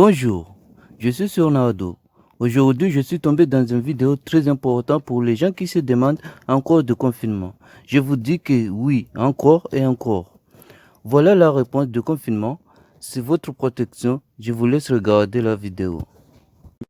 Bonjour, je suis sur Nardo. Aujourd'hui, je suis tombé dans une vidéo très importante pour les gens qui se demandent encore de confinement. Je vous dis que oui, encore et encore. Voilà la réponse de confinement. C'est votre protection. Je vous laisse regarder la vidéo.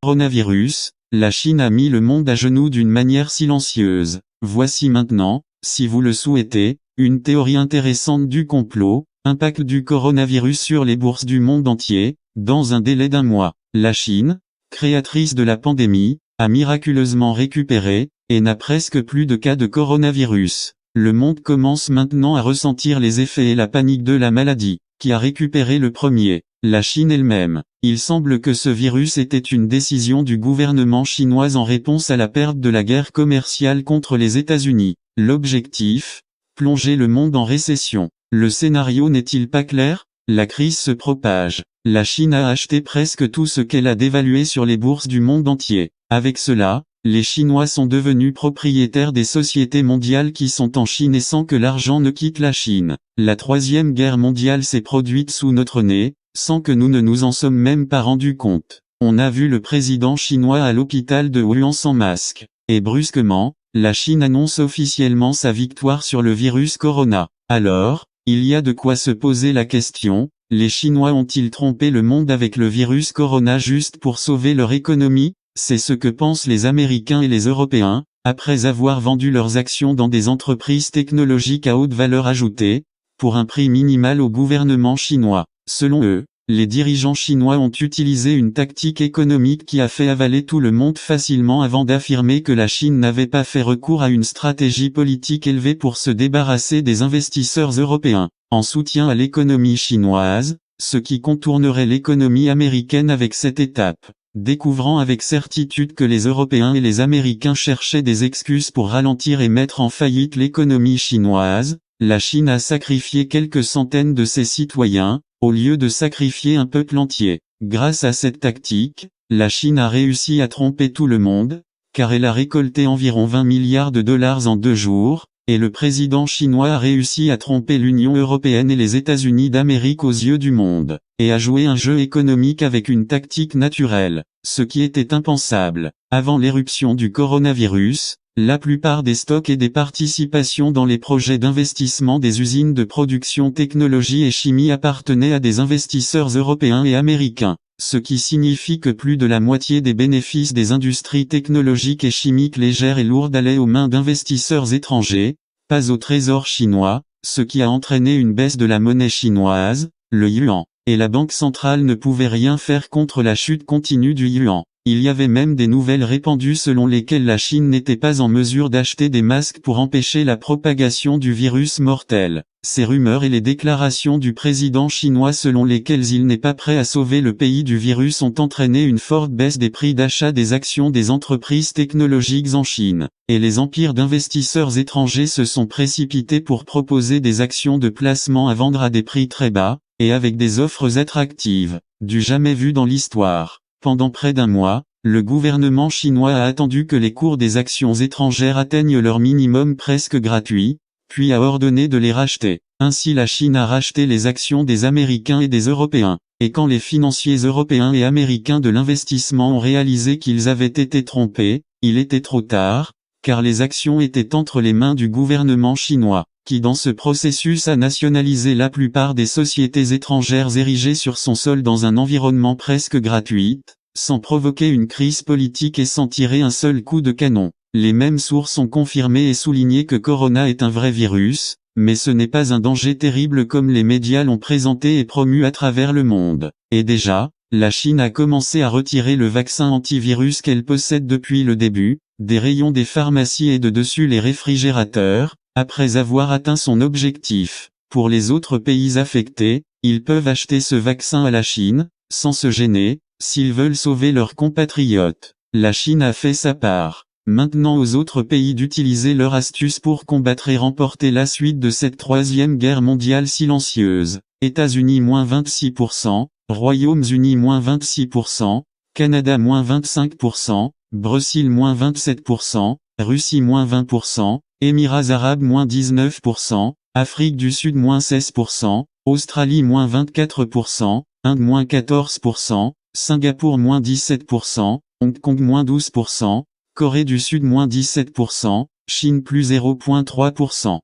Coronavirus, la Chine a mis le monde à genoux d'une manière silencieuse. Voici maintenant, si vous le souhaitez, une théorie intéressante du complot, impact du coronavirus sur les bourses du monde entier, dans un délai d'1 mois. La Chine, créatrice de la pandémie, a miraculeusement récupéré, et n'a presque plus de cas de coronavirus. Le monde commence maintenant à ressentir les effets et la panique de la maladie, qui a récupéré le premier. La Chine elle-même. Il semble que ce virus était une décision du gouvernement chinois en réponse à la perte de la guerre commerciale contre les États-Unis. L'objectif? Plonger le monde en récession. Le scénario n'est-il pas clair? La crise se propage. La Chine a acheté presque tout ce qu'elle a dévalué sur les bourses du monde entier. Avec cela, les Chinois sont devenus propriétaires des sociétés mondiales qui sont en Chine et sans que l'argent ne quitte la Chine. La troisième guerre mondiale s'est produite sous notre nez, sans que nous ne nous en sommes même pas rendus compte. On a vu le président chinois à l'hôpital de Wuhan sans masque. Et brusquement, la Chine annonce officiellement sa victoire sur le virus corona. Alors, il y a de quoi se poser la question, les Chinois ont-ils trompé le monde avec le virus corona juste pour sauver leur économie? C'est ce que pensent les Américains et les Européens, après avoir vendu leurs actions dans des entreprises technologiques à haute valeur ajoutée, pour un prix minimal au gouvernement chinois. Selon eux, les dirigeants chinois ont utilisé une tactique économique qui a fait avaler tout le monde facilement avant d'affirmer que la Chine n'avait pas fait recours à une stratégie politique élevée pour se débarrasser des investisseurs européens, en soutien à l'économie chinoise, ce qui contournerait l'économie américaine avec cette étape. Découvrant avec certitude que les Européens et les Américains cherchaient des excuses pour ralentir et mettre en faillite l'économie chinoise, la Chine a sacrifié quelques centaines de ses citoyens, au lieu de sacrifier un peuple entier. Grâce à cette tactique, la Chine a réussi à tromper tout le monde, car elle a récolté environ 20 milliards de dollars en 2 jours, et le président chinois a réussi à tromper l'Union européenne et les États-Unis d'Amérique aux yeux du monde, et a joué un jeu économique avec une tactique naturelle, ce qui était impensable. Avant l'éruption du coronavirus, la plupart des stocks et des participations dans les projets d'investissement des usines de production technologie et chimie appartenaient à des investisseurs européens et américains, ce qui signifie que plus de la moitié des bénéfices des industries technologiques et chimiques légères et lourdes allaient aux mains d'investisseurs étrangers, pas au trésor chinois, ce qui a entraîné une baisse de la monnaie chinoise, le yuan, et la banque centrale ne pouvait rien faire contre la chute continue du yuan. Il y avait même des nouvelles répandues selon lesquelles la Chine n'était pas en mesure d'acheter des masques pour empêcher la propagation du virus mortel. Ces rumeurs et les déclarations du président chinois selon lesquelles il n'est pas prêt à sauver le pays du virus ont entraîné une forte baisse des prix d'achat des actions des entreprises technologiques en Chine, et les empires d'investisseurs étrangers se sont précipités pour proposer des actions de placement à vendre à des prix très bas, et avec des offres attractives, du jamais vu dans l'histoire. Pendant près d'1 mois, le gouvernement chinois a attendu que les cours des actions étrangères atteignent leur minimum presque gratuit, puis a ordonné de les racheter. Ainsi la Chine a racheté les actions des Américains et des Européens, et quand les financiers européens et américains de l'investissement ont réalisé qu'ils avaient été trompés, il était trop tard, car les actions étaient entre les mains du gouvernement chinois, qui dans ce processus a nationalisé la plupart des sociétés étrangères érigées sur son sol dans un environnement presque gratuit, sans provoquer une crise politique et sans tirer un seul coup de canon. Les mêmes sources ont confirmé et souligné que Corona est un vrai virus, mais ce n'est pas un danger terrible comme les médias l'ont présenté et promu à travers le monde. Et déjà, la Chine a commencé à retirer le vaccin antivirus qu'elle possède depuis le début, des rayons des pharmacies et de dessus les réfrigérateurs, après avoir atteint son objectif. Pour les autres pays affectés, ils peuvent acheter ce vaccin à la Chine, sans se gêner, s'ils veulent sauver leurs compatriotes. La Chine a fait sa part. Maintenant aux autres pays d'utiliser leur astuce pour combattre et remporter la suite de cette troisième guerre mondiale silencieuse. États-Unis moins 26%, Royaumes-Unis moins 26%, Canada moins 25%, Brésil moins 27%, Russie moins 20%, Émirats arabes moins 19%, Afrique du Sud moins 16%, Australie moins 24%, Inde moins 14%, Singapour moins 17%, Hong Kong moins 12%, Corée du Sud moins 17%, Chine plus 0,3%.